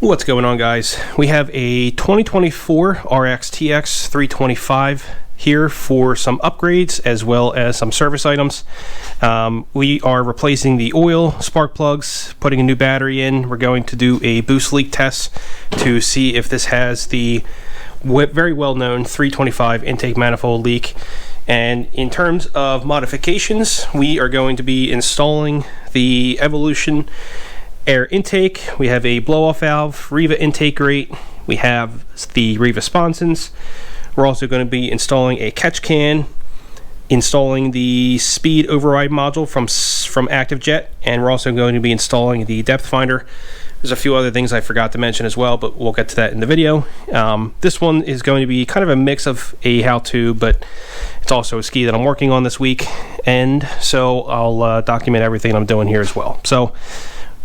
What's going on, guys? We have a 2024 RXT-X 325 here for some upgrades as well as some service items. We are replacing the oil, spark plugs, putting a new battery in. We're going to do a boost leak test to see if this has the very well-known 325 intake manifold leak. And in terms of modifications, we are going to be installing the Evolution air intake. We have a blow-off valve, Riva intake grate. We have the Riva Sponsons. We're also going to be installing a catch can, installing the speed override module from ActiveJet, and we're also going to be installing the depth finder. There's a few other things I forgot to mention as well, but we'll get to that in the video. This one is going to be kind of a mix of a how-to, but it's also a ski that I'm working on this week, and so I'll document everything I'm doing here as well. So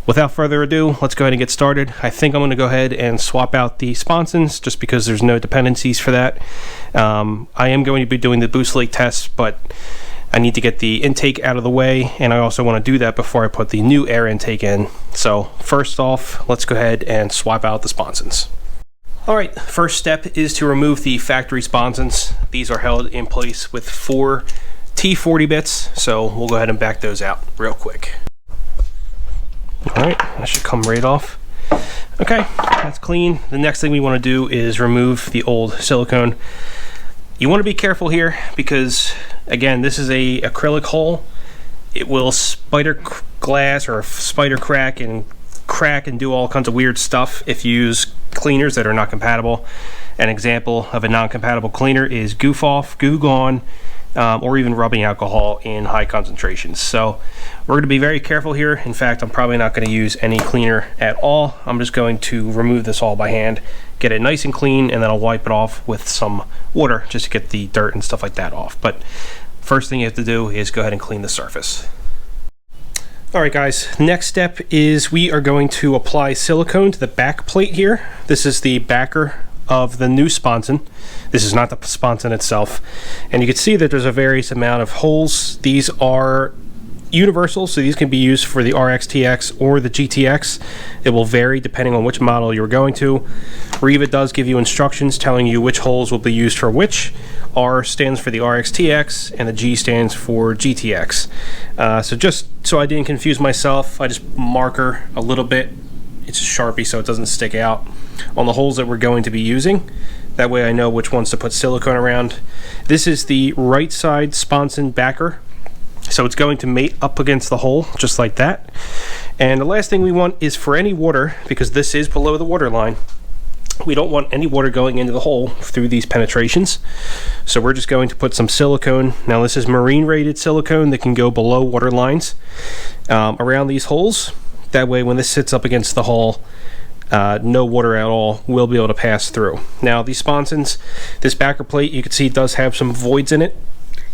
without further ado, let's go ahead and get started. I think I'm going to go ahead and swap out the sponsons just because there's no dependencies for that. I am going to be doing the boost leak test, but I need to get the intake out of the way, and I also want to do that before I put the new air intake in. So first off, let's go ahead and swap out the sponsons. Alright, first step is to remove the factory sponsons. These are held in place with 4 T40 bits, so we'll go ahead and back those out real quick. Alright, that should come right off. Okay, that's clean. The next thing we want to do is remove the old silicone. You want to be careful here because, again, this is a acrylic hole. It will spider glass or spider crack and do all kinds of weird stuff if you use cleaners that are not compatible. An example of a non-compatible cleaner is Goof Off, Goo Gone, or even rubbing alcohol in high concentrations. So we're going to be very careful here. In fact, I'm probably not going to use any cleaner at all. I'm just going to remove this all by hand, get it nice and clean, and then I'll wipe it off with some water just to get the dirt and stuff like that off. But first thing you have to do is go ahead and clean the surface. Alright guys, next step is we are going to apply silicone to the back plate here. This is the backer of the new sponson. This is not the sponson itself, and you can see that there's a various amount of holes. These are universal, so these can be used for the RXT-X or the GTX. It will vary depending on which model you're going to. Riva does give you instructions telling you which holes will be used for which. R stands for the RXT-X and the G stands for GTX. So just so I didn't confuse myself, I just marker a little bit. It's a Sharpie so it doesn't stick out on the holes that we're going to be using. That way I know which ones to put silicone around. This is the right side sponson backer, so it's going to mate up against the hole just like that. And the last thing we want is for any water, because this is below the water line, we don't want any water going into the hole through these penetrations. So we're just going to put some silicone. Now this is marine rated silicone that can go below water lines around these holes. That way when this sits up against the hull, no water at all will be able to pass through. Now these sponsons, this backer plate, you can see does have some voids in it,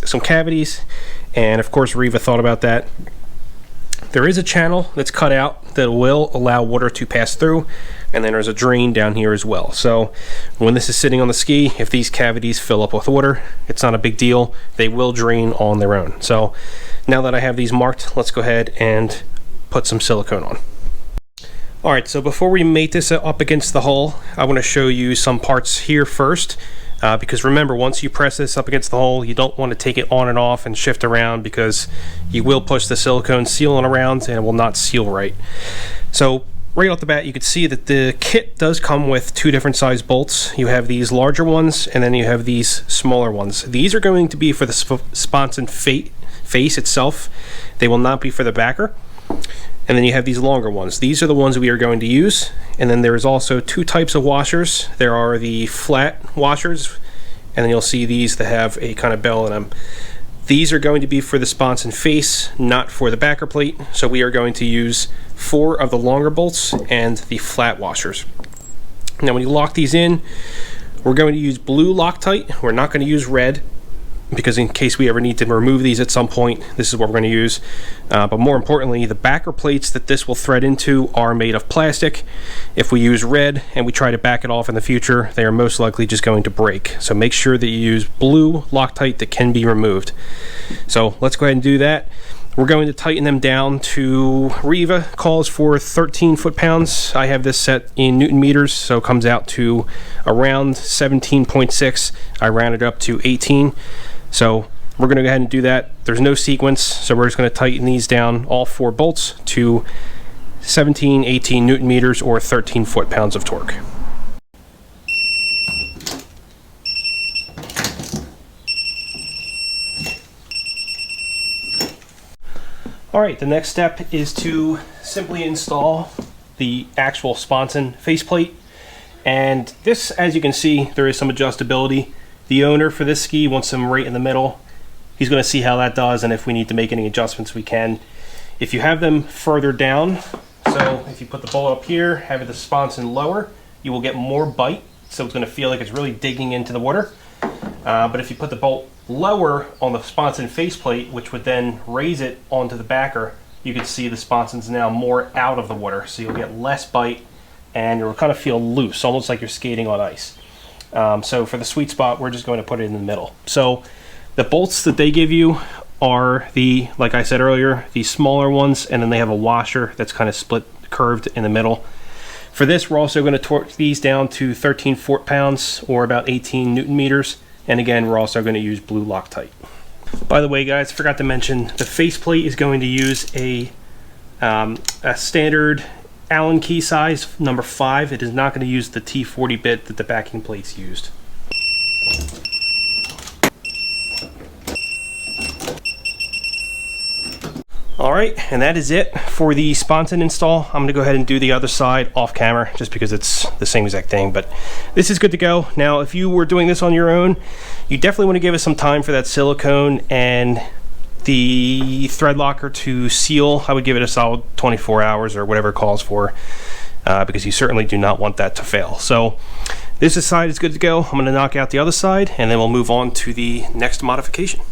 some cavities, and of course Riva thought about that. There is a channel that's cut out that will allow water to pass through, and then there's a drain down here as well. So when this is sitting on the ski, if these cavities fill up with water, it's not a big deal. They will drain on their own. So now that I have these marked, let's go ahead and put some silicone on. Alright, so before we mate this up against the hull, I want to show you some parts here first, because remember, once you press this up against the hull, you don't want to take it on and off and shift around, because you will push the silicone sealant around and it will not seal right. So right off the bat, you can see that the kit does come with 2 different size bolts. You have these larger ones and then you have these smaller ones. These are going to be for the sponson face itself. They will not be for the backer. And then you have these longer ones. These are the ones we are going to use. And then there is also 2 types of washers. There are the flat washers, and then you'll see these that have a kind of bell in them. These are going to be for the sponson face, not for the backer plate. So we are going to use 4 of the longer bolts and the flat washers. Now when you lock these in, we're going to use blue Loctite. We're not going to use red, because in case we ever need to remove these at some point, this is what we're going to use. But more importantly, the backer plates that this will thread into are made of plastic. If we use red and we try to back it off in the future, they are most likely just going to break. So make sure that you use blue Loctite that can be removed. So let's go ahead and do that. We're going to tighten them down to, Riva calls for 13 foot-pounds. I have this set in Newton meters, so it comes out to around 17.6. I rounded up to 18. So we're going to go ahead and do that. There's no sequence, so we're just going to tighten these down, all 4 bolts, to 17, 18 Newton meters or 13 foot-pounds of torque. Alright, the next step is to simply install the actual sponson faceplate. And this, as you can see, there is some adjustability. The owner for this ski wants them right in the middle. He's going to see how that does, and if we need to make any adjustments, we can. If you have them further down, so if you put the bolt up here, have the sponson lower, you will get more bite, so it's going to feel like it's really digging into the water. But if you put the bolt lower on the sponson faceplate, which would then raise it onto the backer, you can see the sponson's now more out of the water, so you'll get less bite and you'll kind of feel loose, almost like you're skating on ice. So for the sweet spot, we're just going to put it in the middle. So the bolts that they give you are the, like I said earlier, the smaller ones, and then they have a washer that's kind of split curved in the middle. For this, we're also going to torque these down to 13 foot-pounds or about 18 Newton meters. And again, we're also going to use blue Loctite. By the way, guys, I forgot to mention, the faceplate is going to use a standard Allen key size, number 5. It is not going to use the T40 bit that the backing plates used. Alright, and that is it for the sponson install. I'm going to go ahead and do the other side off camera just because it's the same exact thing, but this is good to go. Now, if you were doing this on your own, you definitely want to give it some time for that silicone and the thread locker to seal. I would give it a solid 24 hours or whatever it calls for, because you certainly do not want that to fail. So this side is good to go. I'm going to knock out the other side and then we'll move on to the next modification.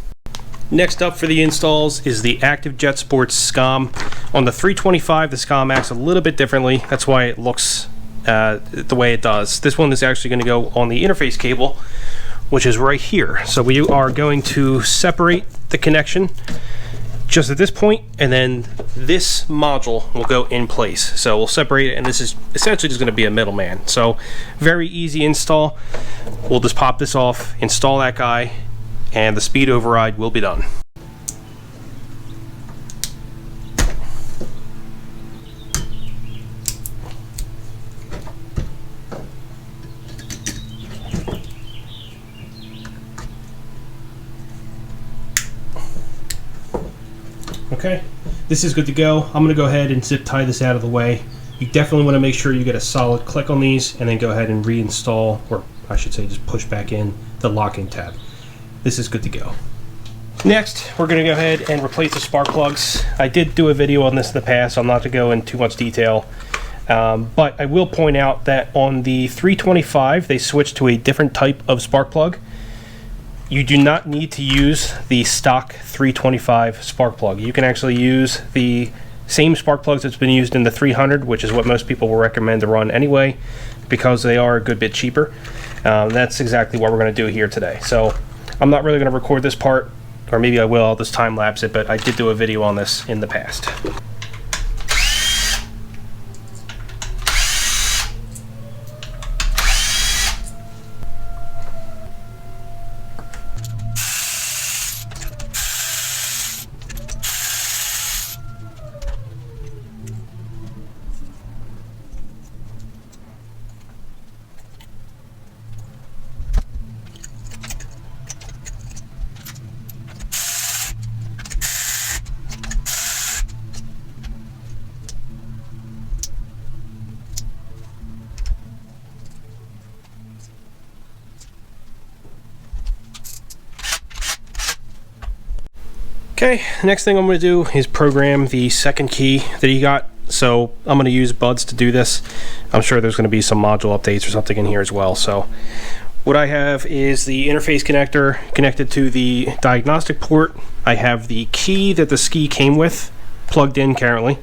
Next up for the installs is the Active Jetsport SCOM. On the 325, the SCOM acts a little bit differently. That's why it looks the way it does. This one is actually going to go on the interface cable, which is right here. So we are going to separate the connection just at this point, and then this module will go in place. So we'll separate it, and this is essentially just going to be a middleman. So very easy install. We'll just pop this off, install that guy, and the speed override will be done. Okay, this is good to go. I'm going to go ahead and zip tie this out of the way. You definitely want to make sure you get a solid click on these and then go ahead and reinstall, or I should say just push back in the locking tab. This is good to go. Next, we're going to go ahead and replace the spark plugs. I did do a video on this in the past, so I'm not going to go into too much detail. But I will point out that on the 325, they switched to a different type of spark plug. You do not need to use the stock 325 spark plug. You can actually use the same spark plugs that's been used in the 300, which is what most people will recommend to run anyway, because they are a good bit cheaper. That's exactly what we're going to do here today. So I'm not really going to record this part, or maybe I will, I'll just time lapse it, but I did do a video on this in the past. Okay, next thing I'm going to do is program the second key that you got. So I'm going to use buds to do this. I'm sure there's going to be some module updates or something in here as well. So what I have is the interface connector connected to the diagnostic port. I have the key that the ski came with plugged in currently,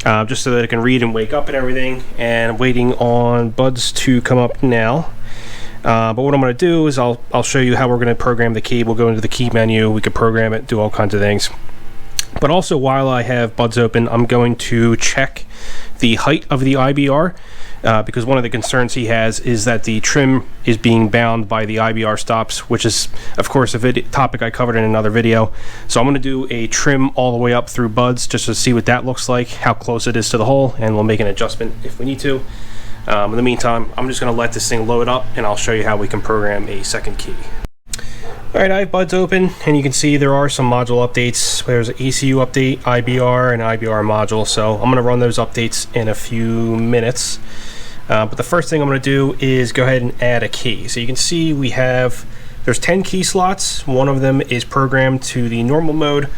just so that it can read and wake up and everything. And I'm waiting on buds to come up now. But what I'm going to do is I'll show you how we're going to program the key. We'll go into the key menu, we could program it, do all kinds of things. But also, while I have buds open, I'm going to check the height of the IBR, because one of the concerns he has is that the trim is being bound by the IBR stops, which is, of course, a topic I covered in another video. So I'm going to do a trim all the way up through buds just to see what that looks like, how close it is to the hole, and we'll make an adjustment if we need to. In the meantime, I'm just going to let this thing load up, and I'll show you how we can program a second key. Alright, I have buds open, and you can see there are some module updates. There's an ECU update, IBR, and IBR module, so I'm going to run those updates in a few minutes. But the first thing I'm going to do is go ahead and add a key. So you can see there's 10 key slots. One of them is programmed to the normal mode.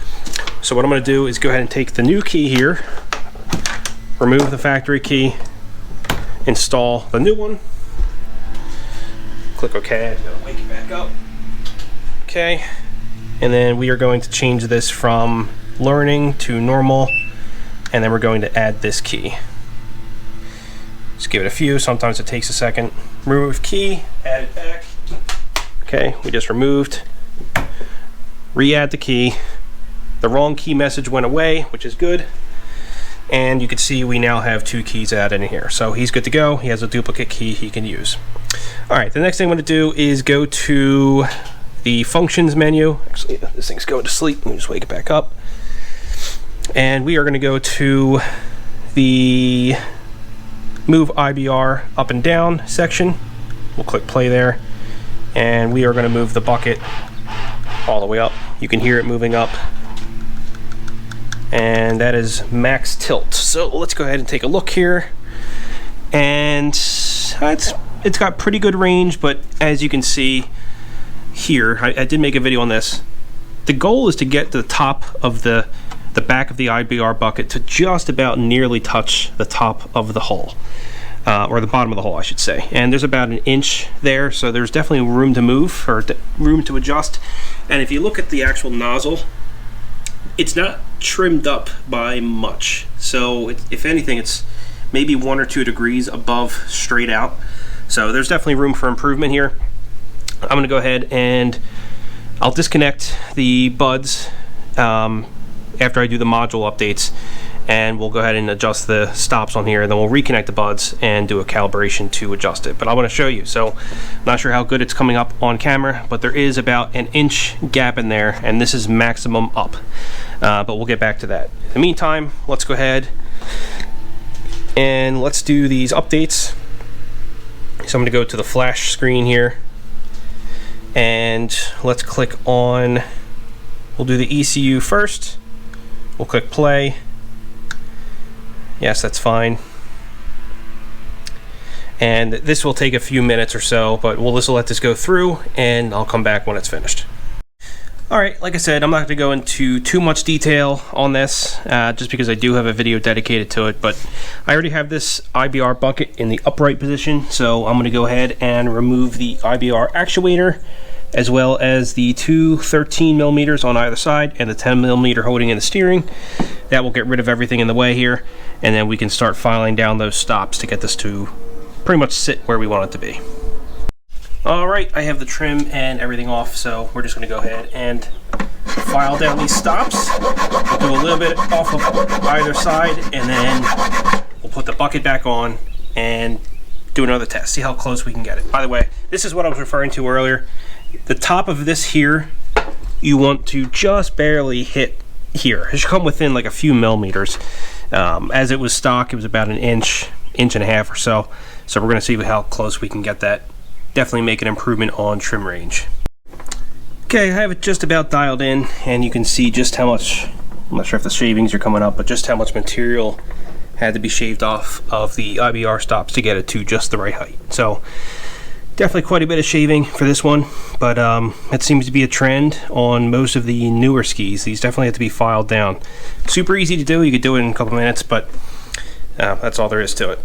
So what I'm going to do is go ahead and take the new key here, remove the factory key, install the new one, click OK. I'm going to wake it back up. Okay, and then we are going to change this from learning to normal, and then we're going to add this key. Just give it a few, sometimes it takes a second. Remove key, add it back. Okay, we just removed, re-add the key. The wrong key message went away, which is good. And you can see we now have 2 keys added in here. So he's good to go. He has a duplicate key he can use. All right, the next thing I'm going to do is go to the functions menu. Actually, this thing's going to sleep. Let me just wake it back up. And we are going to go to the move IBR up and down section. We'll click play there. And we are going to move the bucket all the way up. You can hear it moving up. And that is max tilt. So let's go ahead and take a look here. And it's got pretty good range, but as you can see here, I did make a video on this. The goal is to get to the top of the back of the IBR bucket to just about nearly touch the top of the hole, or the bottom of the hole, I should say. And there's about an inch there, so there's definitely room to move, or room to adjust. And if you look at the actual nozzle, it's not trimmed up by much. So if anything, it's maybe 1 or 2 degrees above straight out. So there's definitely room for improvement here. I'm going to go ahead and I'll disconnect the buds after I do the module updates, and we'll go ahead and adjust the stops on here, and then we'll reconnect the buds and do a calibration to adjust it. But I want to show you. So I'm not sure how good it's coming up on camera, but there is about an inch gap in there, and this is maximum up. But we'll get back to that. In the meantime, let's go ahead and let's do these updates. So I'm going to go to the flash screen here, and let's click on, we'll do the ECU first. We'll click play. Yes, that's fine. And this will take a few minutes or so, but we'll just let this go through, and I'll come back when it's finished. Alright, like I said, I'm not going to go into too much detail on this, just because I do have a video dedicated to it, but I already have this IBR bucket in the upright position, so I'm going to go ahead and remove the IBR actuator, as well as the 2 13mm on either side and the 10mm holding in the steering. That will get rid of everything in the way here, and then we can start filing down those stops to get this to pretty much sit where we want it to be. Alright, I have the trim and everything off, so we're just going to go ahead and file down these stops. We'll do a little bit off of either side, and then we'll put the bucket back on and do another test, see how close we can get it. By the way, this is what I was referring to earlier. The top of this here, you want to just barely hit here. It should come within like a few millimeters. As it was stock, it was about an inch and a half or so. So we're going to see how close we can get that. Definitely make an improvement on trim range. Okay, I have it just about dialed in, and you can see just how much, I'm not sure if the shavings are coming up, but just how much material had to be shaved off of the IBR stops to get it to just the right height. So definitely quite a bit of shaving for this one, but it seems to be a trend on most of the newer skis. These definitely have to be filed down. Super easy to do. You could do it in a couple minutes, but that's all there is to it.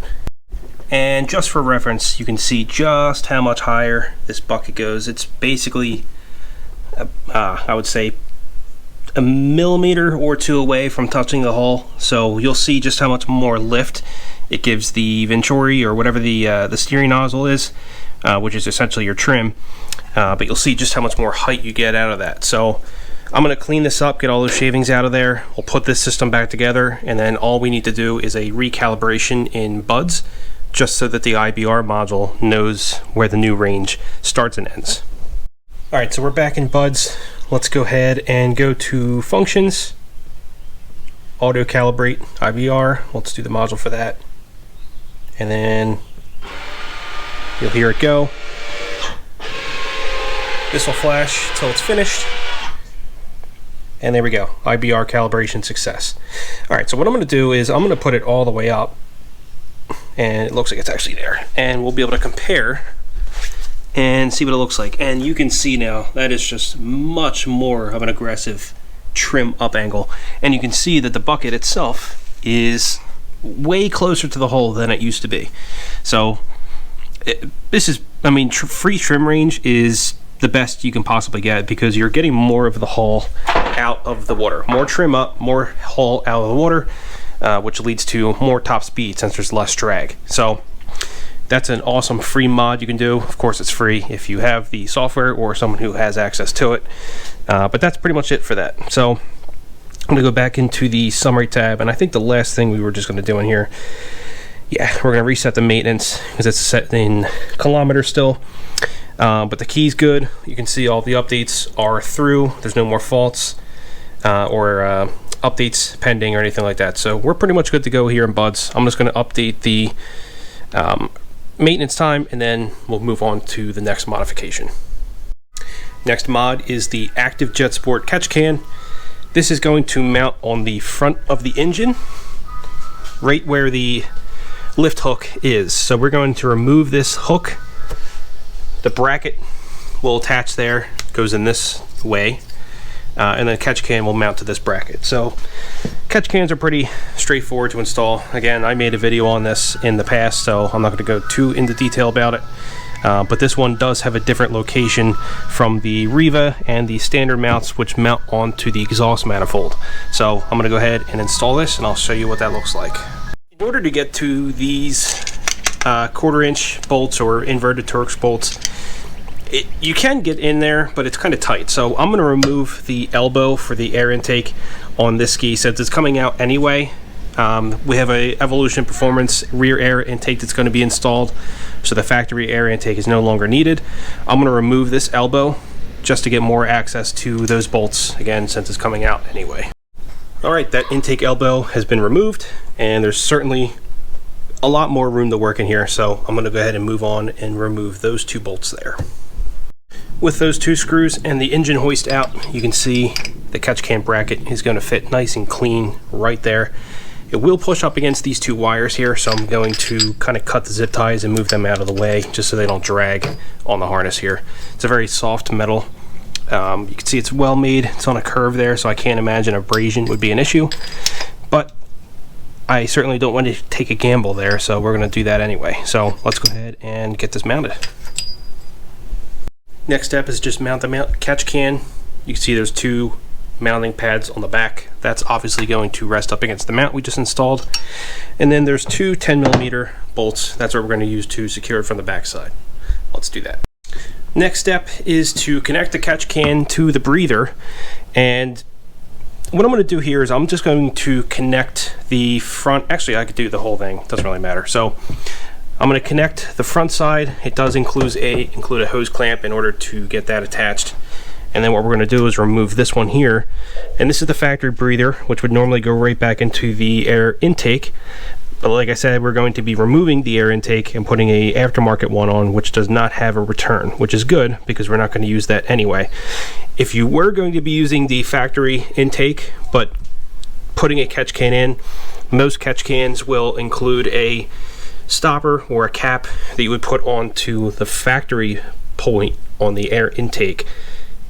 And just for reference, you can see just how much higher this bucket goes. It's basically, I would say, a millimeter or 2 away from touching the hull. So you'll see just how much more lift it gives the Venturi, or whatever the steering nozzle is, which is essentially your trim. But you'll see just how much more height you get out of that. So I'm going to clean this up, get all those shavings out of there. We'll put this system back together, and then all we need to do is a recalibration in buds, just so that the IBR module knows where the new range starts and ends. All right, so we're back in buds. Let's go ahead and go to functions, auto calibrate IBR. Let's do the module for that. And then you'll hear it go. This will flash until it's finished. And there we go, IBR calibration success. All right, so what I'm gonna do is I'm gonna put it all the way up, and it looks like it's actually there. And we'll be able to compare and see what it looks like. And you can see now, that is just much more of an aggressive trim up angle. And you can see that the bucket itself is way closer to the hole than it used to be. So this is, I mean, free trim range is the best you can possibly get, because you're getting more of the hull out of the water. More trim up, more hull out of the water, which leads to more top speed since there's less drag. So that's an awesome free mod you can do. Of course, it's free if you have the software or someone who has access to it. But that's pretty much it for that. So I'm gonna go back into the summary tab, and I think the last thing we were just gonna do in here, yeah, we're gonna reset the maintenance because it's set in kilometers still. But the key's good. You can see all the updates are through. There's no more faults or updates pending or anything like that. So we're pretty much good to go here in buds. I'm just going to update the maintenance time, and then we'll move on to the next modification. Next mod is the active Jetsport Catch Can. This is going to mount on the front of the engine, right where the lift hook is. So we're going to remove this hook. The bracket will attach there, goes in this way, and then catch can will mount to this bracket. So catch cans are pretty straightforward to install. Again, I made a video on this in the past, so I'm not going to go too into detail about it. But this one does have a different location from the Riva and the standard mounts, which mount onto the exhaust manifold. So I'm going to go ahead and install this, and I'll show you what that looks like. In order to get to these 1/4 inch bolts or inverted Turks bolts, you can get in there, but it's kind of tight. So I'm going to remove the elbow for the air intake on this ski since it's coming out anyway. We have a Evolution Performance rear air intake that's going to be installed, so the factory air intake is no longer needed. I'm going to remove this elbow just to get more access to those bolts again, since it's coming out anyway. All right, that intake elbow has been removed, and there's certainly a lot more room to work in here, so I'm going to go ahead and move on and remove those two bolts there. With those two screws and the engine hoist out, you can see the catch can bracket is going to fit nice and clean right there. It will push up against these two wires here, so I'm going to kind of cut the zip ties and move them out of the way just so they don't drag on the harness here. It's a very soft metal. You can see it's well made. It's on a curve there, so I can't imagine abrasion would be an issue, but I certainly don't want to take a gamble there, so we're going to do that anyway. So let's go ahead and get this mounted. Next step is just mount the catch can. You can see there's two mounting pads on the back. That's obviously going to rest up against the mount we just installed. And then there's two 10mm bolts. That's what we're going to use to secure it from the back side. Let's do that. Next step is to connect the catch can to the breather, and what I'm going to do here is I'm just going to connect the front. Actually, I could do the whole thing, doesn't really matter. So I'm going to connect the front side. It does include a hose clamp in order to get that attached. And then what we're going to do is remove this one here, and this is the factory breather, which would normally go right back into the air intake. But like I said, we're going to be removing the air intake and putting a aftermarket one on, which does not have a return, which is good because we're not going to use that anyway. If you were going to be using the factory intake but putting a catch can in, most catch cans will include a stopper or a cap that you would put onto the factory point on the air intake,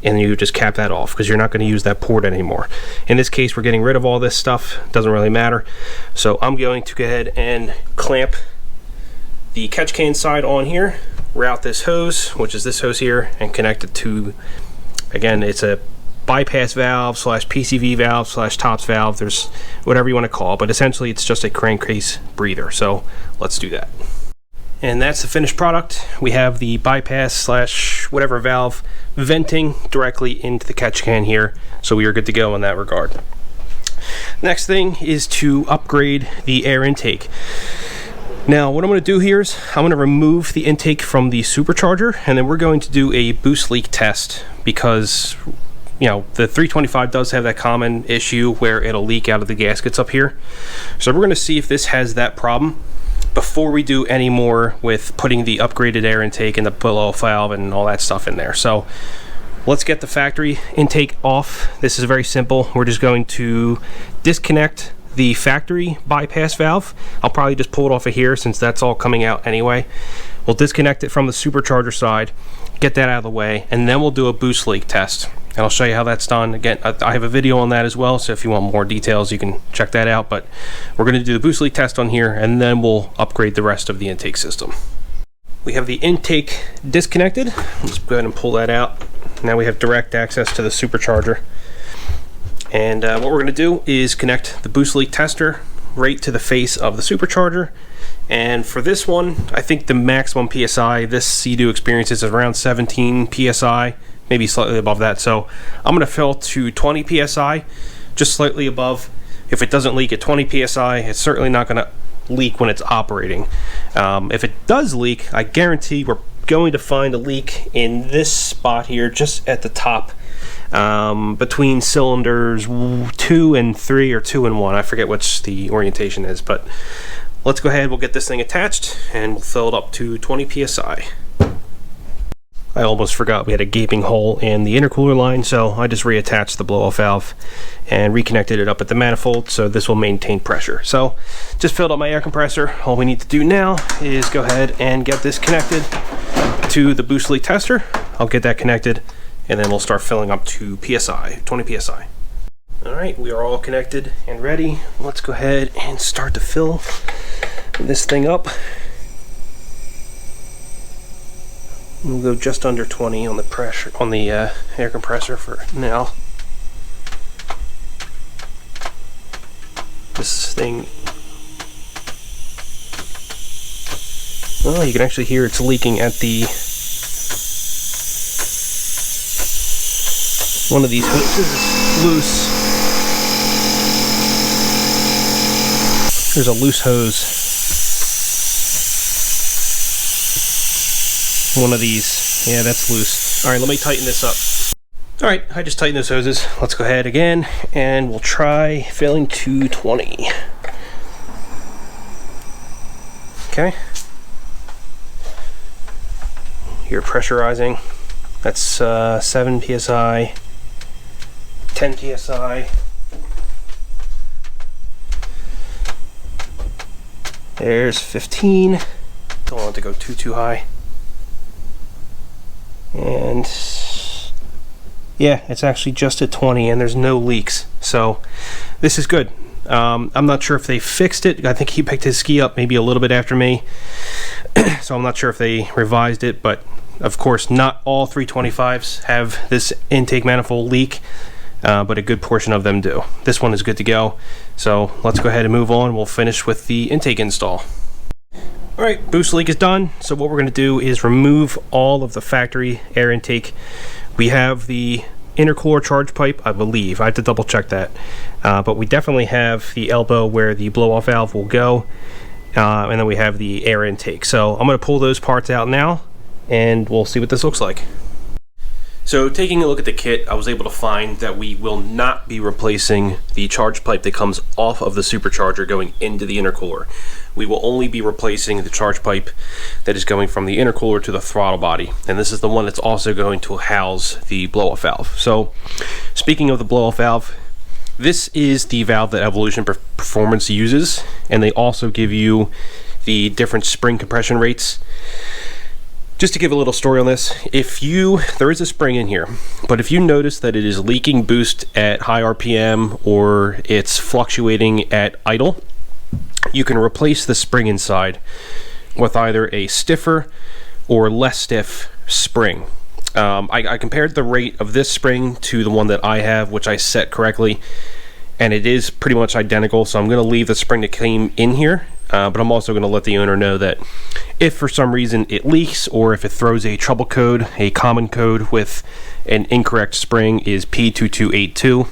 and you just cap that off because you're not going to use that port anymore. In this case, we're getting rid of all this stuff. Doesn't really matter. So I'm going to go ahead and clamp the catch can side on here, route this hose, which is this hose here, and connect it to, again, it's a bypass valve slash PCV valve slash tops valve. There's whatever you want to call it, but essentially it's just a crankcase breather. So let's do that. And that's the finished product. We have the bypass slash whatever valve venting directly into the catch can here, so we are good to go in that regard. Next thing is to upgrade the air intake. Now what I'm going to do here is I'm going to remove the intake from the supercharger, and then we're going to do a boost leak test, because you know the 325 does have that common issue where it'll leak out of the gaskets up here. So we're going to see if this has that problem before we do any more with putting the upgraded air intake and the blow-off valve and all that stuff in there. So let's get the factory intake off. This is very simple. We're just going to disconnect the factory bypass valve. I'll probably just pull it off of here since that's all coming out anyway. We'll disconnect it from the supercharger side, get that out of the way, and then we'll do a boost leak test. And I'll show you how that's done. Again, I have a video on that as well, so if you want more details, you can check that out. But we're going to do the boost leak test on here, and then we'll upgrade the rest of the intake system. We have the intake disconnected. Let's go ahead and pull that out. Now we have direct access to the supercharger. And what we're going to do is connect the boost leak tester right to the face of the supercharger. And for this one, I think the maximum PSI this SeaDoo experiences is around 17 PSI, maybe slightly above that. So I'm going to fill to 20 PSI, just slightly above. If it doesn't leak at 20 PSI, it's certainly not going to leak when it's operating. If it does leak, I guarantee we're going to find a leak in this spot here, just at the top, between cylinders 2 and 3 or 2 and 1. I forget which the orientation is, but let's go ahead, we'll get this thing attached and we'll fill it up to 20 PSI. I almost forgot we had a gaping hole in the intercooler line, so I just reattached the blow-off valve and reconnected it up at the manifold, so this will maintain pressure. So just filled up my air compressor. All we need to do now is go ahead and get this connected to the boost leak tester. I'll get that connected and then we'll start filling up to PSI, 20 PSI. All right, we are all connected and ready. Let's go ahead and start to fill this thing up. We'll go just under 20 on the pressure on the air compressor for now. This thing, oh, you can actually hear it's leaking at the one of these hoses is loose. There's a loose hose. One of these, yeah, that's loose. All right, let me tighten this up. All right, I just tightened those hoses. Let's go ahead again and we'll try filling to 20. Okay. You're pressurizing. That's 7 PSI, 10 PSI. There's 15. Don't want it to go too high. And yeah, it's actually just at 20 and there's no leaks, so this is good. I'm not sure if they fixed it. I think he picked his ski up maybe a little bit after me, so I'm not sure if they revised it, but of course not all 325s have this intake manifold leak, but a good portion of them do. This one is good to go, so let's go ahead and move on. We'll finish with the intake install. Alright, boost leak is done, so what we're going to do is remove all of the factory air intake. We have the intercooler charge pipe, I believe. I have to double check that. But we definitely have the elbow where the blow-off valve will go, and then we have the air intake. So I'm going to pull those parts out now, and we'll see what this looks like. So taking a look at the kit, I was able to find that we will not be replacing the charge pipe that comes off of the supercharger going into the intercooler. We will only be replacing the charge pipe that is going from the intercooler to the throttle body, and this is the one that's also going to house the blow-off valve. So speaking of the blow-off valve, this is the valve that Evolution Performance uses, and they also give you the different spring compression rates. Just to give a little story on this, there is a spring in here, but if you notice that it is leaking boost at high RPM or it's fluctuating at idle, you can replace the spring inside with either a stiffer or less stiff spring. I compared the rate of this spring to the one that I have, which I set correctly, and it is pretty much identical, so I'm going to leave the spring that came in here but I'm also going to let the owner know that if for some reason it leaks, or if it throws a trouble code, a common code with an incorrect spring is P2282,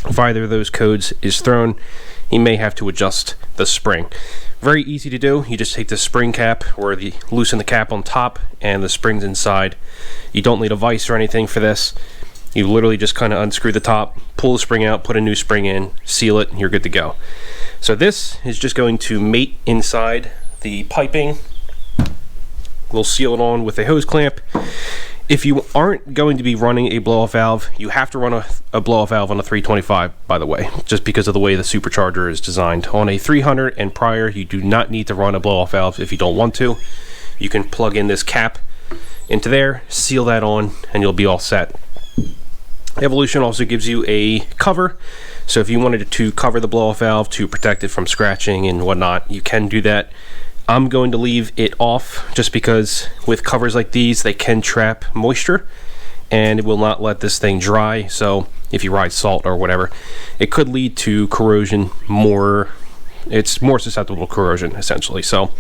if either of those codes is thrown, he may have to adjust the spring. Very easy to do. You just take the spring cap, or loosen the cap on top, and the spring's inside. You don't need a vise or anything for this. You literally just kind of unscrew the top, pull the spring out, put a new spring in, seal it, and you're good to go. So this is just going to mate inside the piping. We'll seal it on with a hose clamp. If you aren't going to be running a blow-off valve, you have to run a blow-off valve on a 325, by the way, just because of the way the supercharger is designed. On a 300 and prior, you do not need to run a blow-off valve if you don't want to. You can plug in this cap into there, seal that on, and you'll be all set. Evolution also gives you a cover, so if you wanted to cover the blow-off valve to protect it from scratching and whatnot, you can do that. I'm going to leave it off just because with covers like these, they can trap moisture and it will not let this thing dry. So if you ride salt or whatever, it could lead to corrosion. It's more susceptible to corrosion essentially. So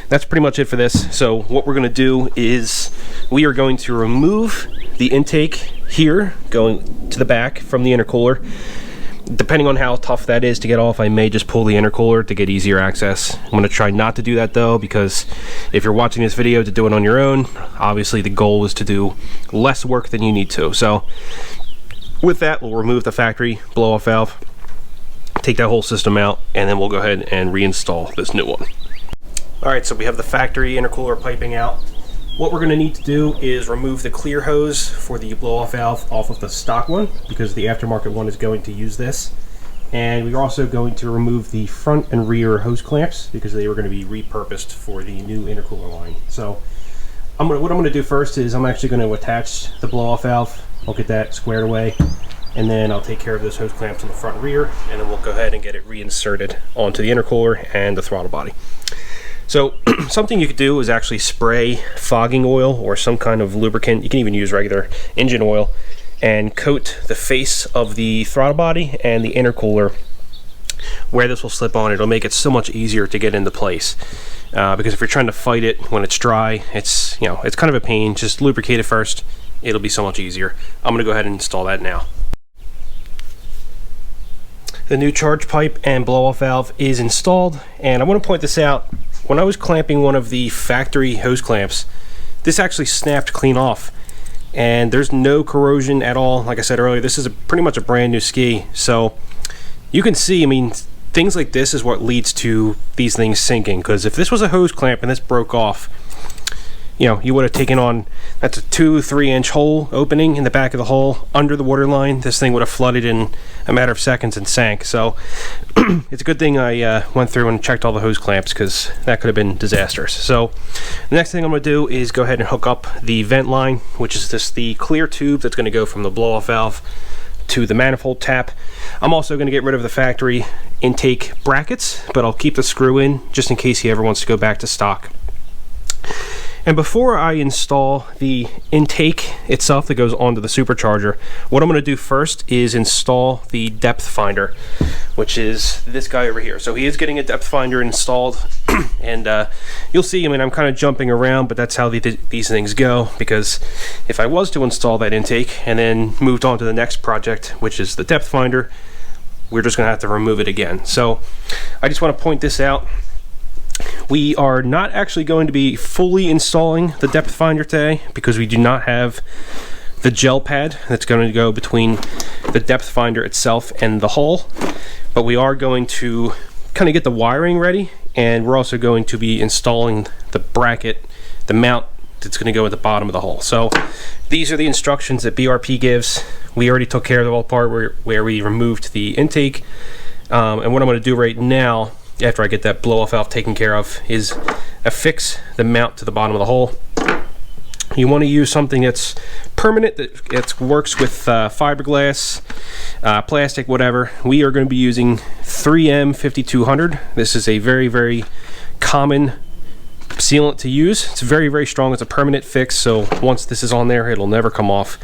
that's pretty much it for this. So what we're going to do is we are going to remove the intake here going to the back from the intercooler. Depending on how tough that is to get off, I may just pull the intercooler to get easier access. I'm going to try not to do that though, because if you're watching this video to do it on your own, obviously the goal is to do less work than you need to. So with that, we'll remove the factory blow-off valve, take that whole system out, and then we'll go ahead and reinstall this new one. Alright, so we have the factory intercooler piping out. What we're going to need to do is remove the clear hose for the blow-off valve off of the stock one, because the aftermarket one is going to use this. And we're also going to remove the front and rear hose clamps, because they were going to be repurposed for the new intercooler line. So what I'm going to do first is I'm actually going to attach the blow-off valve. I'll get that squared away, and then I'll take care of those hose clamps on the front and rear, and then we'll go ahead and get it reinserted onto the intercooler and the throttle body. So something you could do is actually spray fogging oil or some kind of lubricant. You can even use regular engine oil and coat the face of the throttle body and the intercooler where this will slip on. It'll make it so much easier to get into place, because if you're trying to fight it when it's dry, it's kind of a pain. Just lubricate it first. It'll be so much easier. I'm going to go ahead and install that now. The new charge pipe and blow-off valve is installed, and I want to point this out. When I was clamping one of the factory hose clamps, this actually snapped clean off, and there's no corrosion at all. Like I said earlier, this is pretty much a brand new ski, so you can see, I mean, things like this is what leads to these things sinking, because if this was a hose clamp and this broke off, you would have taken on, that's a 2-3 inch hole opening in the back of the hull under the water line. This thing would have flooded in a matter of seconds and sank. So it's a good thing I went through and checked all the hose clamps, because that could have been disastrous. So the next thing I'm going to do is go ahead and hook up the vent line, which is the clear tube that's going to go from the blow-off valve to the manifold tap. I'm also going to get rid of the factory intake brackets, but I'll keep the screw in just in case he ever wants to go back to stock. And before I install the intake itself that goes onto the supercharger, what I'm going to do first is install the depth finder, which is this guy over here. So he is getting a depth finder installed, and you'll see, I mean, I'm kind of jumping around, but that's how these things go, because if I was to install that intake and then moved on to the next project, which is the depth finder, we're just going to have to remove it again. So I just want to point this out. We are not actually going to be fully installing the depth finder today, because we do not have the gel pad that's going to go between the depth finder itself and the hull, but we are going to kind of get the wiring ready, and we're also going to be installing the bracket, the mount that's going to go at the bottom of the hull. So these are the instructions that BRP gives. We already took care of the whole part where we removed the intake, and what I'm going to do right now, after I get that blow-off valve taken care of, is affix the mount to the bottom of the hull. You want to use something that's permanent, that works with fiberglass, plastic, whatever. We are going to be using 3M 5200. This is a very, very common sealant to use. It's very, very strong. It's a permanent fix, so once this is on there, it'll never come off.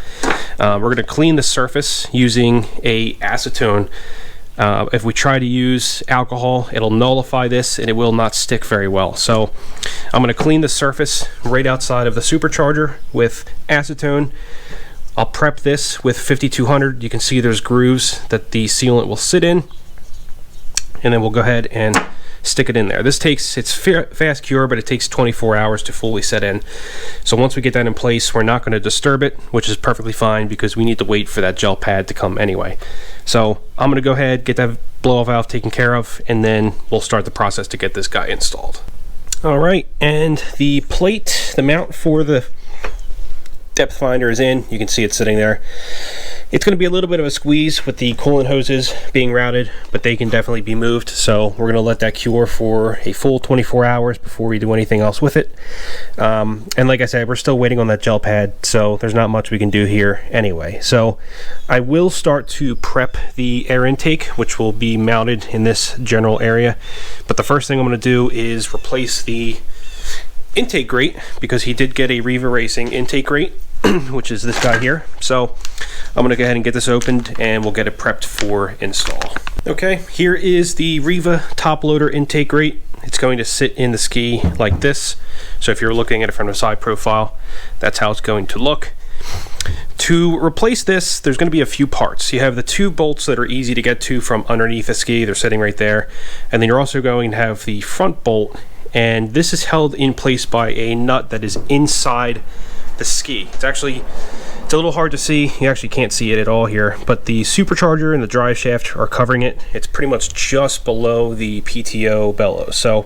We're going to clean the surface using a acetone If we try to use alcohol, it'll nullify this and it will not stick very well. So I'm going to clean the surface right outside of the supercharger with acetone. I'll prep this with 5200. You can see there's grooves that the sealant will sit in, and then we'll go ahead and stick it in there. This takes, it's fast cure, but it takes 24 hours to fully set in. So once we get that in place, we're not going to disturb it, which is perfectly fine because we need to wait for that gel pad to come anyway. So I'm going to go ahead, get that blow off valve taken care of, and then we'll start the process to get this guy installed. All right, and the plate, the mount for the depth finder is in. You can see it sitting there. It's going to be a little bit of a squeeze with the coolant hoses being routed, but they can definitely be moved. So we're going to let that cure for a full 24 hours before we do anything else with it. And like I said, we're still waiting on that gel pad, so there's not much we can do here anyway. So I will start to prep the air intake, which will be mounted in this general area. But the first thing I'm going to do is replace the intake grate, because he did get a Riva Racing intake grate, which is this guy here. So I'm going to go ahead and get this opened and we'll get it prepped for install. Okay, here is the Riva top loader intake grate. It's going to sit in the ski like this. So if you're looking at it from the side profile, that's how it's going to look. To replace this, there's going to be a few parts. You have the two bolts that are easy to get to from underneath the ski. They're sitting right there. And then you're also going to have the front bolt, and this is held in place by a nut that is inside the ski. It's a little hard to see. You actually can't see it at all here, but the supercharger and the drive shaft are covering it. It's pretty much just below the PTO bellows, so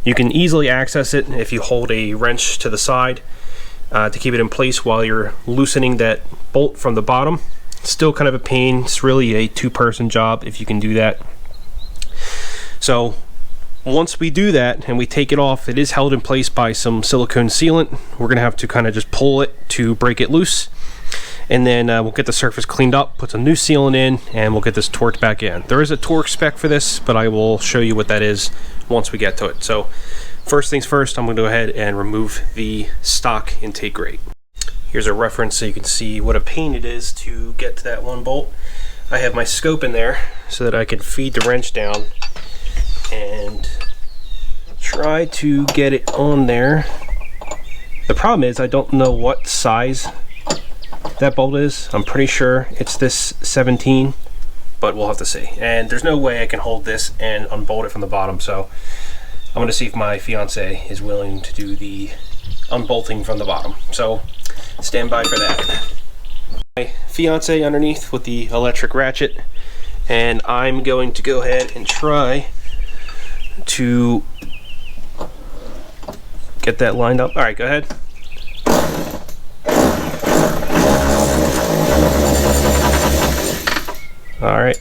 you can easily access it if you hold a wrench to the side to keep it in place while you're loosening that bolt from the bottom. Still kind of a pain. It's really a two-person job if you can do that. So once we do that and we take it off, it is held in place by some silicone sealant. We're going to have to kind of just pull it to break it loose. And then we'll get the surface cleaned up, put some new sealant in, and we'll get this torqued back in. There is a torque spec for this, but I will show you what that is once we get to it. So first things first, I'm going to go ahead and remove the stock intake grate. Here's a reference so you can see what a pain it is to get to that one bolt. I have my scope in there so that I can feed the wrench down and try to get it on there. The problem is I don't know what size that bolt is. I'm pretty sure it's this 17, but we'll have to see. And there's no way I can hold this and unbolt it from the bottom, so I'm going to see if my fiance is willing to do the unbolting from the bottom. So stand by for that. My fiance underneath with the electric ratchet, and I'm going to go ahead and try to get that lined up. All right, go ahead. All right,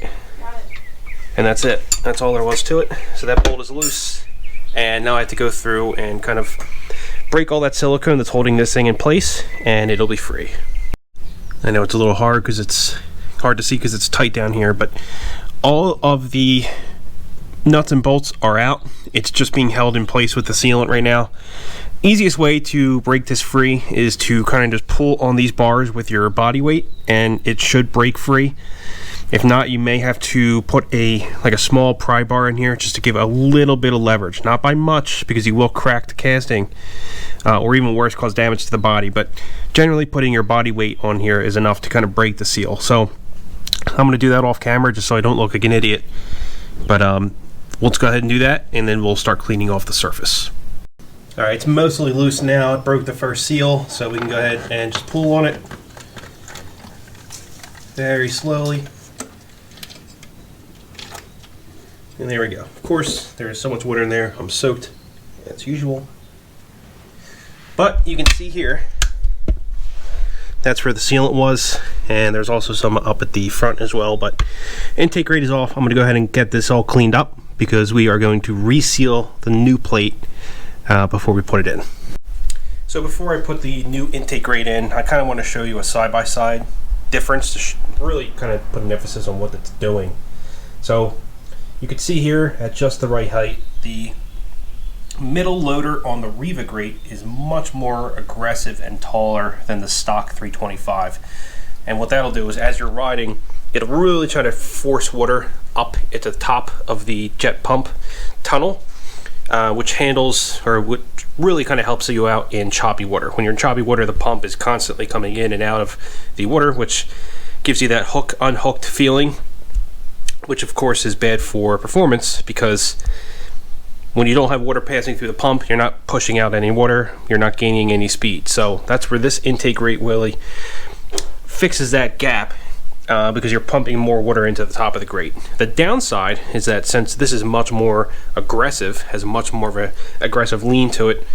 and that's it. That's all there was to it. So that bolt is loose, and now I have to go through and kind of break all that silicone that's holding this thing in place, and it'll be free. I know it's a little hard because it's hard to see because it's tight down here, but all of the nuts and bolts are out. It's just being held in place with the sealant right now. Easiest way to break this free is to kind of just pull on these bars with your body weight, and it should break free. If not, you may have to put a small pry bar in here just to give a little bit of leverage. Not by much, because you will crack the casting, or even worse, cause damage to the body. But generally, putting your body weight on here is enough to kind of break the seal. So I'm going to do that off camera just so I don't look like an idiot. But let's go ahead and do that, and then we'll start cleaning off the surface. All right, it's mostly loose now. It broke the first seal, so we can go ahead and just pull on it very slowly. And there we go. Of course, there's so much water in there. I'm soaked as usual. But you can see here, that's where the sealant was. And there's also some up at the front as well. But intake grate is off. I'm going to go ahead and get this all cleaned up because we are going to reseal the new plate before we put it in. So before I put the new intake grate in, I kind of want to show you a side-by-side difference to really kind of put an emphasis on what it's doing. So you can see here at just the right height, the middle loader on the Riva grate is much more aggressive and taller than the stock 325. And what that'll do is as you're riding, it'll really try to force water up at the top of the jet pump tunnel, which handles, or which really kind of helps you out in choppy water. When you're in choppy water, the pump is constantly coming in and out of the water, which gives you that hook unhooked feeling, which of course is bad for performance, because when you don't have water passing through the pump, you're not pushing out any water, you're not gaining any speed. So that's where this intake grate really fixes that gap, because you're pumping more water into the top of the grate. The downside is that since this is much more aggressive, has much more of an aggressive lean to it,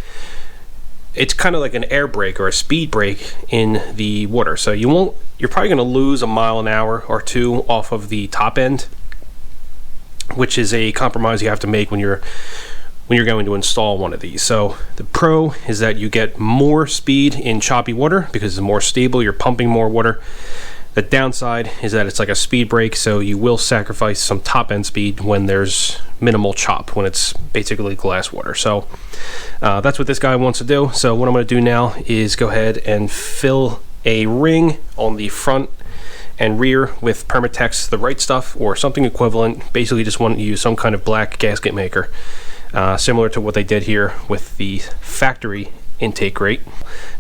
it's kind of like an air brake or a speed brake in the water. So you're probably going to lose a mile an hour or two off of the top end, which is a compromise you have to make when you're going to install one of these. So the pro is that you get more speed in choppy water because it's more stable, you're pumping more water. The downside is that it's like a speed brake, so you will sacrifice some top end speed when there's minimal chop, when it's basically glass water. So that's what this guy wants to do. So what I'm going to do now is go ahead and fill a ring on the front and rear with Permatex, the right stuff, or something equivalent. Basically just want to use some kind of black gasket maker, similar to what they did here with the factory intake grate.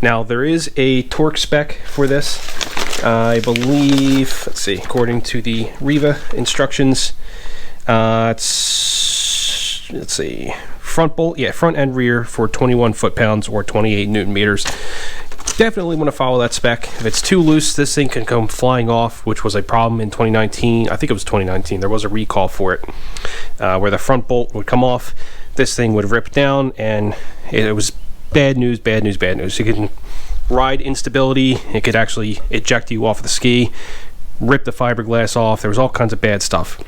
Now there is a torque spec for this. I believe, let's see, according to the Riva instructions, let's see, front and rear for 21 foot-pounds or 28 Newton meters. Definitely want to follow that spec. If it's too loose, this thing can come flying off, which was a problem in 2019. I think it was 2019. There was a recall for it, where the front bolt would come off, this thing would rip down, and it was bad news, bad news, bad news. You can ride instability, it could actually eject you off of the ski, rip the fiberglass off. There was all kinds of bad stuff.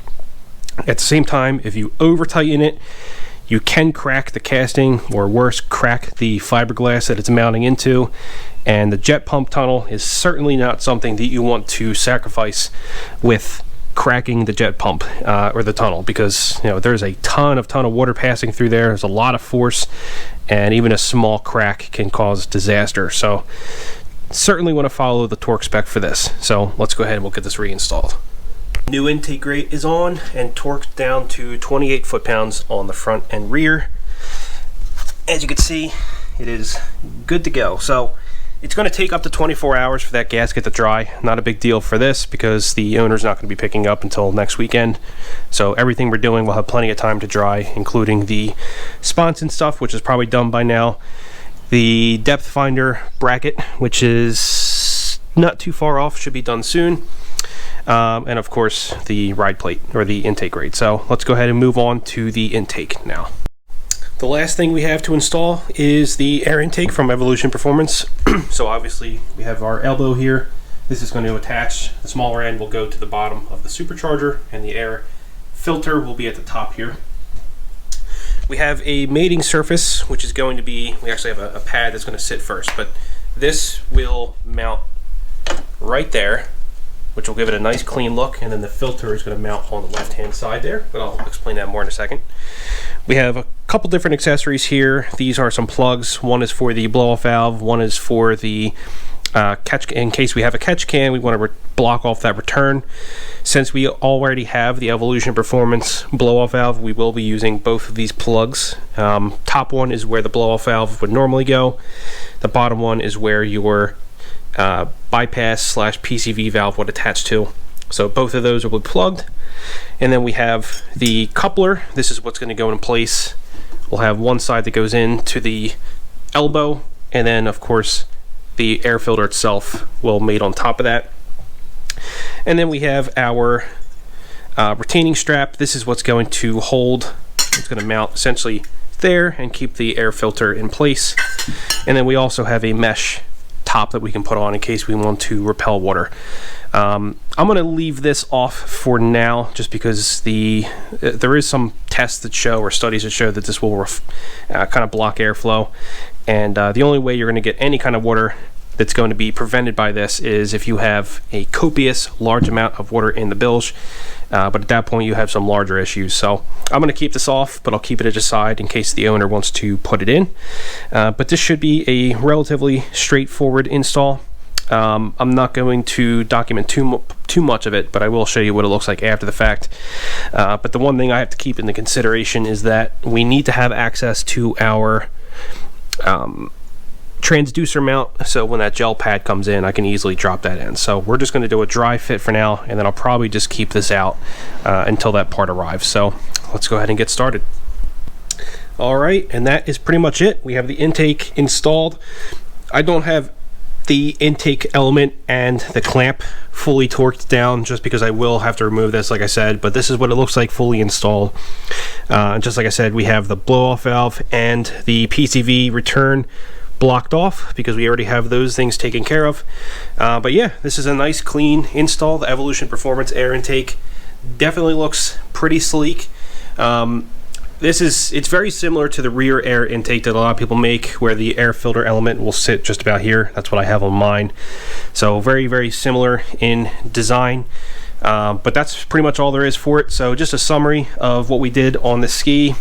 At the same time, if you over tighten it, you can crack the casting, or worse, crack the fiberglass that it's mounting into. And the jet pump tunnel is certainly not something that you want to sacrifice with cracking the jet pump or the tunnel, because there's a ton of water passing through there. There's a lot of force, and even a small crack can cause disaster. So certainly want to follow the torque spec for this. So let's go ahead and we'll get this reinstalled. New intake grate is on and torqued down to 28 foot-pounds on the front and rear. As you can see, it is good to go. So it's going to take up to 24 hours for that gasket to dry. Not a big deal for this because the owner's not going to be picking up until next weekend. So everything we're doing will have plenty of time to dry, including the sponson stuff, which is probably done by now. The depth finder bracket, which is not too far off, should be done soon. And of course the ride plate, or the intake grate. So let's go ahead and move on to the intake now. The last thing we have to install is the air intake from Evolution Performance. So obviously we have our elbow here. This is going to attach. The smaller end will go to the bottom of the supercharger, and the air filter will be at the top here. We have a mating surface, which is going to be, we actually have a pad that's going to sit first, but this will mount right there, which will give it a nice clean look, and then the filter is going to mount on the left hand side there, but I'll explain that more in a second. We have a couple different accessories here. These are some plugs. One is for the blow off valve, one is for the catch, in case we have a catch can, we want to block off that return. Since we already have the Evolution Performance blow off valve, we will be using both of these plugs. Top one is where the blow off valve would normally go. The bottom one is where your bypass / PCV valve would attach to. So both of those will be plugged. And then we have the coupler. This is what's going to go in place. We'll have one side that goes into the elbow, and then of course the air filter itself will mate on top of that. And then we have our retaining strap. This is what's going to hold, it's going to mount essentially there and keep the air filter in place. And then we also have a mesh top that we can put on in case we want to repel water. I'm going to leave this off for now, just because there is some tests that show, or studies that show, that this will kind of block airflow, and the only way you're going to get any kind of water that's going to be prevented by this is if you have a copious large amount of water in the bilge, but at that point you have some larger issues. So I'm going to keep this off, but I'll keep it at the side in case the owner wants to put it in. But this should be a relatively straightforward install. I'm not going to document too much of it, but I will show you what it looks like after the fact. But the one thing I have to keep into consideration is that we need to have access to our transducer mount, so when that gel pad comes in I can easily drop that in. So we're just going to do a dry fit for now, and then I'll probably just keep this out until that part arrives. So let's go ahead and get started. Alright, and that is pretty much it. We have the intake installed. I don't have the intake element and the clamp fully torqued down just because I will have to remove this, like I said, but this is what it looks like fully installed. Just like I said, we have the blow off valve and the PCV return blocked off because we already have those things taken care of. But yeah, this is a nice clean install. The Evolution Performance air intake definitely looks pretty sleek. It's very similar to the rear air intake that a lot of people make, where the air filter element will sit just about here. That's what I have on mine. So very, very similar in design. But that's pretty much all there is for it. So just a summary of what we did on the ski.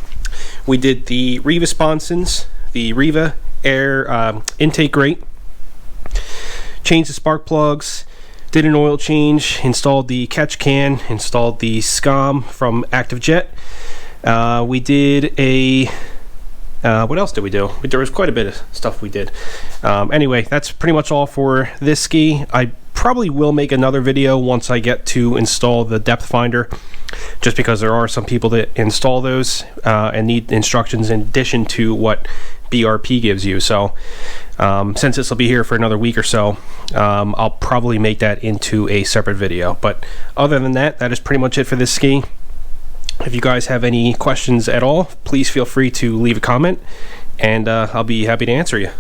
We did the Riva Sponsons, the Riva air intake grate, changed the spark plugs, did an oil change, installed the Catch Can, installed the SCOM from Active Jet. We did a what else did we do? There was quite a bit of stuff we did. Anyway, that's pretty much all for this ski. I probably will make another video once I get to install the depth finder, just because there are some people that install those and need instructions in addition to what BRP gives you. So since this will be here for another week or so, I'll probably make that into a separate video. But other than that, that is pretty much it for this ski. If you guys have any questions at all, please feel free to leave a comment, and I'll be happy to answer you.